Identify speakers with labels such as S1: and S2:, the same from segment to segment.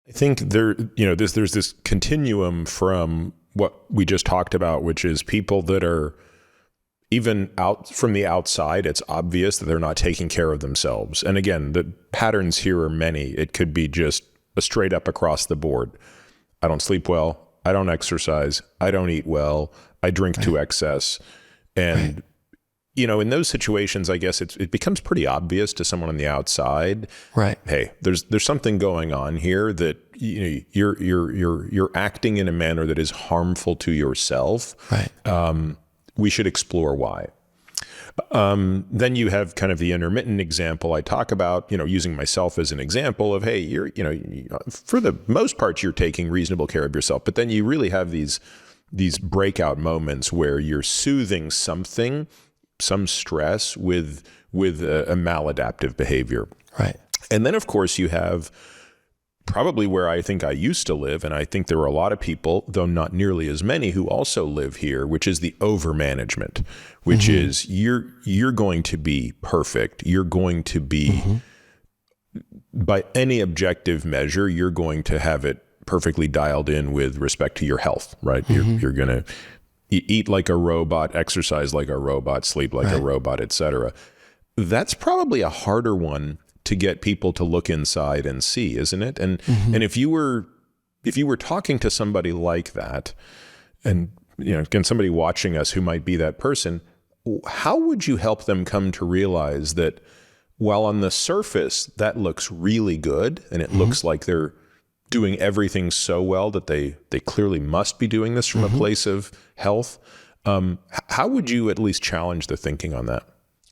S1: I think there's this continuum from what we just talked about, which is people that are even out from the outside, it's obvious that they're not taking care of themselves. And again, the patterns here are many. It could be just a straight up across the board. I don't sleep well. I don't exercise. I don't eat well. I drink to excess. And, in those situations, I guess it becomes pretty obvious to someone on the outside.
S2: Right.
S1: Hey, there's something going on here that you're acting in a manner that is harmful to yourself.
S2: Right.
S1: We should explore why. Then you have kind of the intermittent example I talk about, using myself as an example of, hey, for the most part, you're taking reasonable care of yourself. But then you really have these breakout moments where you're soothing something, some stress with a maladaptive behavior.
S2: Right.
S1: And then, of course, you have probably where I think I used to live, and I think there are a lot of people, though not nearly as many, who also live here, which is the overmanagement, which is you're going to be perfect. You're going to be, by any objective measure, you're going to have it perfectly dialed in with respect to your health, right? You're going to eat like a robot, exercise like a robot, sleep like a robot, etc. That's probably a harder one to get people to look inside and see, isn't it? And if you were talking to somebody like that, and again, somebody watching us who might be that person, how would you help them come to realize that while on the surface that looks really good and it looks like they're doing everything so well that they clearly must be doing this from a place of health, how would you at least challenge the thinking on that?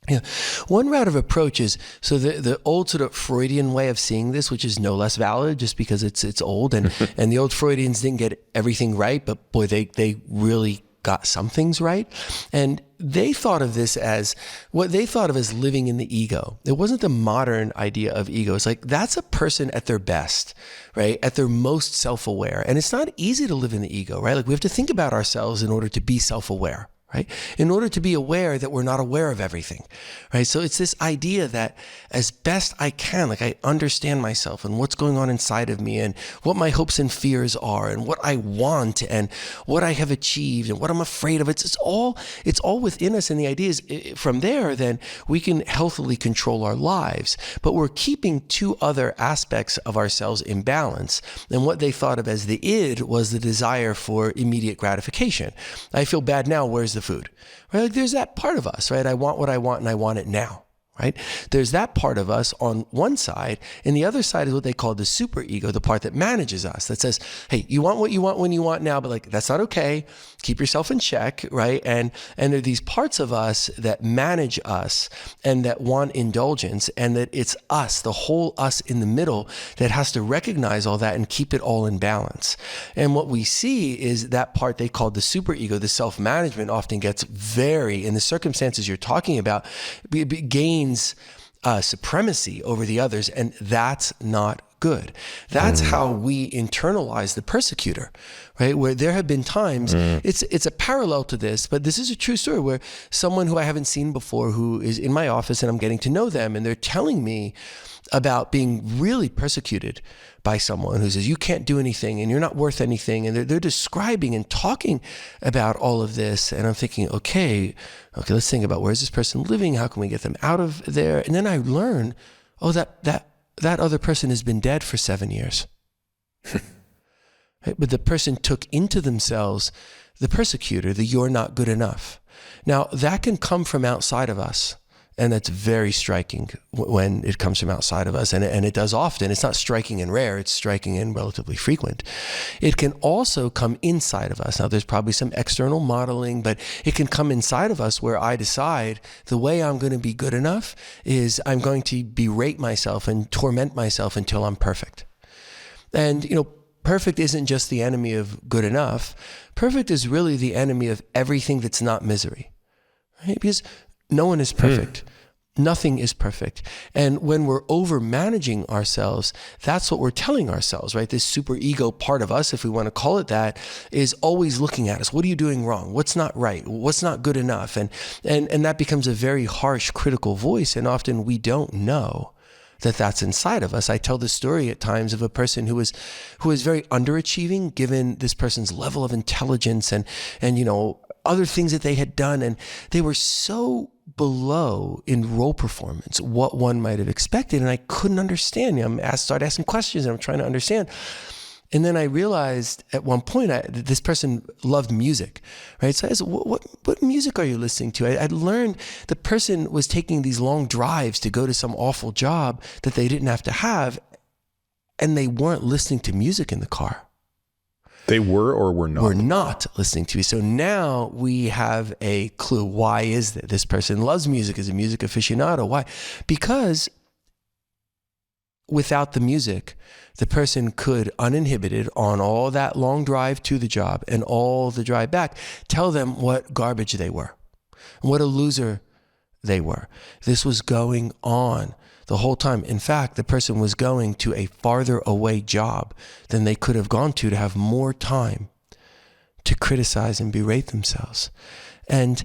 S2: Yeah. One route of approach is, so the old sort of Freudian way of seeing this, which is no less valid just because it's old, and the old Freudians didn't get everything right, but boy, they really got some things right. And they thought of this as what they thought of as living in the ego. It wasn't the modern idea of ego. It's like, that's a person at their best, right? At their most self-aware. And it's not easy to live in the ego, right? Like, we have to think about ourselves in order to be self-aware. Right? In order to be aware that we're not aware of everything, right? So it's this idea that as best I can, like, I understand myself and what's going on inside of me and what my hopes and fears are and what I want and what I have achieved and what I'm afraid of. It's all within us. And the idea is, from there, then we can healthily control our lives, but we're keeping two other aspects of ourselves in balance. And what they thought of as the id was the desire for immediate gratification. I feel bad now. Where's the food, right? Like, there's that part of us, right? I want what I want and I want it now, right? There's that part of us on one side, and the other side is what they call the superego, the part that manages us, that says, hey, you want what you want when you want now, but like, that's not okay. Keep yourself in check, right? And there are these parts of us that manage us and that want indulgence, and that it's us, the whole us in the middle, that has to recognize all that and keep it all in balance. And what we see is that part they call the superego, the self-management, often gets very, in the circumstances you're talking about, gains supremacy over the others, and that's not good. That's how we internalize the persecutor, right? Where there have been times, it's a parallel to this, but this is a true story where someone who I haven't seen before, who is in my office and I'm getting to know them, and they're telling me about being really persecuted by someone who says, you can't do anything and you're not worth anything. And they're describing and talking about all of this. And I'm thinking, okay, let's think about, where's this person living? How can we get them out of there? And then I learn, that other person has been dead for 7 years. Right? But the person took into themselves the persecutor, the you're not good enough. Now, that can come from outside of us. And that's very striking when it comes from outside of us. And it does often. It's not striking and rare. It's striking and relatively frequent. It can also come inside of us. Now, there's probably some external modeling, but it can come inside of us where I decide the way I'm going to be good enough is I'm going to berate myself and torment myself until I'm perfect. And, perfect isn't just the enemy of good enough. Perfect is really the enemy of everything that's not misery, right? Because no one is perfect. Nothing is perfect. And when we're over managing ourselves, that's what we're telling ourselves, right? This super ego part of us, if we want to call it that, is always looking at us. What are you doing wrong? What's not right? What's not good enough? And that becomes a very harsh, critical voice. And often we don't know that's inside of us. I tell this story at times of a person who was very underachieving given this person's level of intelligence and other things that they had done, and they were so below in role performance what one might have expected, and I couldn't understand. I started asking questions and I'm trying to understand. And then I realized at one point this person loved music, right? So I said, what music are you listening to? I'd learned the person was taking these long drives to go to some awful job that they didn't have to have, and they weren't listening to music in the car.
S1: They were or were not?
S2: Were not listening to me. So now we have a clue. Why is that? This person loves music, is a music aficionado. Why? Because without the music, the person could, uninhibited on all that long drive to the job and all the drive back, tell them what garbage they were, what a loser they were. This was going on the whole time. In fact, the person was going to a farther away job than they could have gone to have more time to criticize and berate themselves. And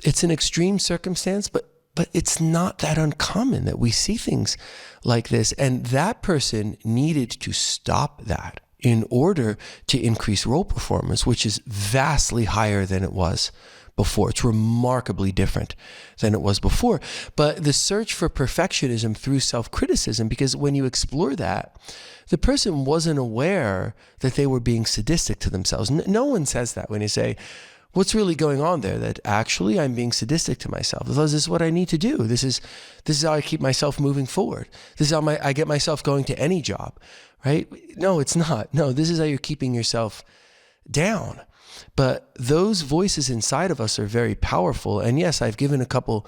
S2: it's an extreme circumstance, but it's not that uncommon that we see things like this. And that person needed to stop that in order to increase role performance, which is vastly higher than it was before. It's remarkably different than it was before. But the search for perfectionism through self-criticism, because when you explore that, the person wasn't aware that they were being sadistic to themselves. No one says that when you say, what's really going on there? That actually I'm being sadistic to myself. This is what I need to do. This is how I keep myself moving forward. This is how I get myself going to any job, right? No, it's not. No, this is how you're keeping yourself down. But those voices inside of us are very powerful. And yes, I've given a couple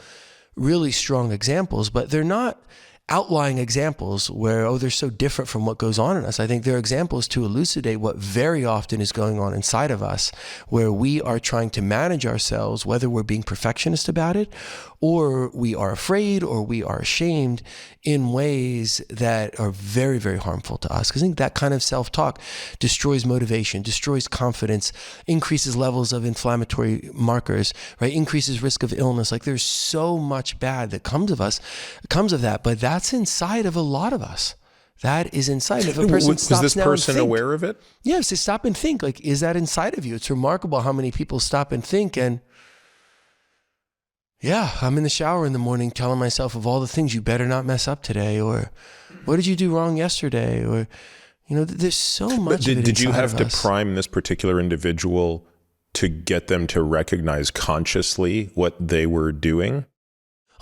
S2: really strong examples, but they're not outlying examples where, they're so different from what goes on in us. I think they're examples to elucidate what very often is going on inside of us, where we are trying to manage ourselves, whether we're being perfectionist about it, or we are afraid, or we are ashamed in ways that are very, very harmful to us. Because I think that kind of self-talk destroys motivation, destroys confidence, increases levels of inflammatory markers, right? Increases risk of illness. Like there's so much bad that comes of that, but that's inside of a lot of us. That is inside. If a person stops now and
S1: was this person aware of it?
S2: Yes, to stop and think, like, is that inside of you? It's remarkable how many people stop and think and, yeah, I'm in the shower in the morning telling myself of all the things you better not mess up today, or what did you do wrong yesterday, or, there's so much of it
S1: did you
S2: inside
S1: have
S2: of
S1: to
S2: us.
S1: prime this particular individual to get them to recognize consciously what they were doing?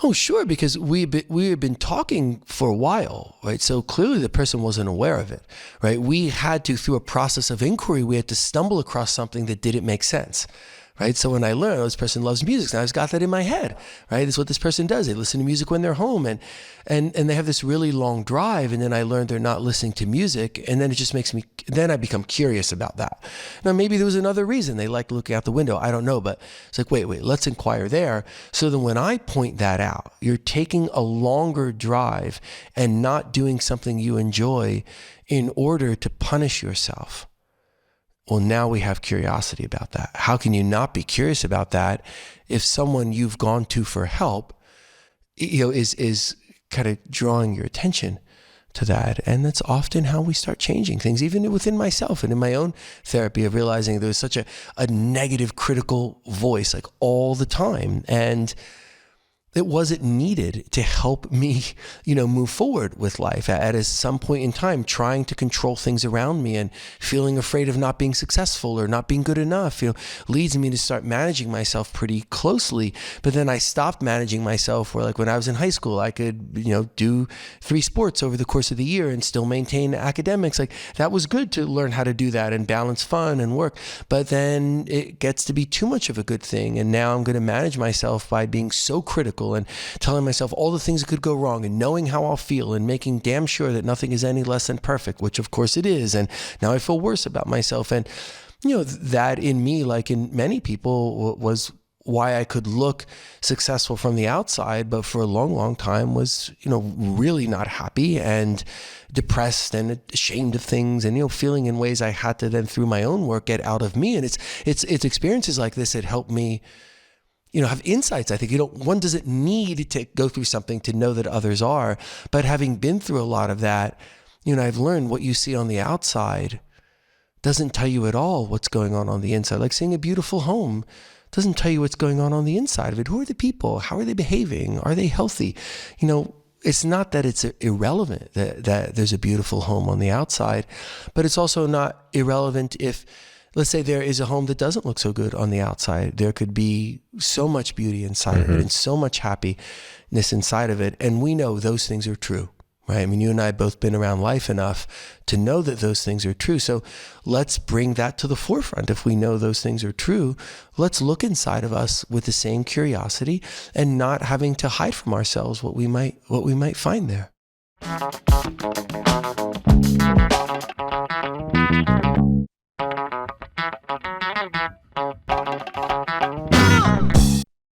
S2: Oh, sure, because we had been talking for a while, right? So clearly the person wasn't aware of it, right? We had to, through a process of inquiry, we had to stumble across something that didn't make sense, right? So when I learned, this person loves music, so I just got that in my head, right? This is what this person does. They listen to music when they're home, and they have this really long drive, and then I learned they're not listening to music, and then it just makes me, then I become curious about that. Now, maybe there was another reason. They like looking out the window. I don't know, but it's like, wait, let's inquire there. So then when I point that out, you're taking a longer drive and not doing something you enjoy in order to punish yourself. Well, now we have curiosity about that. How can you not be curious about that if someone you've gone to for help, is kind of drawing your attention to that? And that's often how we start changing things, even within myself and in my own therapy, of realizing there was such a negative, critical voice like all the time. And it wasn't needed to help me, move forward with life at some point in time, trying to control things around me and feeling afraid of not being successful or not being good enough, leads me to start managing myself pretty closely. But then I stopped managing myself, where like when I was in high school, I could, do 3 sports over the course of the year and still maintain academics. Like that was good to learn how to do that and balance fun and work. But then it gets to be too much of a good thing. And now I'm going to manage myself by being so critical and telling myself all the things that could go wrong and knowing how I'll feel and making damn sure that nothing is any less than perfect, which of course it is. And now I feel worse about myself. And, that in me, like in many people, was why I could look successful from the outside, but for a long, long time was, really not happy and depressed and ashamed of things and, feeling in ways I had to then, through my own work, get out of me. And it's experiences like this that helped me have insights. I think, one doesn't need to go through something to know that others are, but having been through a lot of that, I've learned what you see on the outside doesn't tell you at all what's going on the inside. Like seeing a beautiful home doesn't tell you what's going on the inside of it. Who are the people? How are they behaving? Are they healthy? It's not that it's irrelevant that there's a beautiful home on the outside, but it's also not irrelevant if, let's say, there is a home that doesn't look so good on the outside. There could be so much beauty inside of it and so much happiness inside of it. And we know those things are true, right? I mean, you and I have both been around life enough to know that those things are true. So let's bring that to the forefront. If we know those things are true, let's look inside of us with the same curiosity and not having to hide from ourselves what we might find there.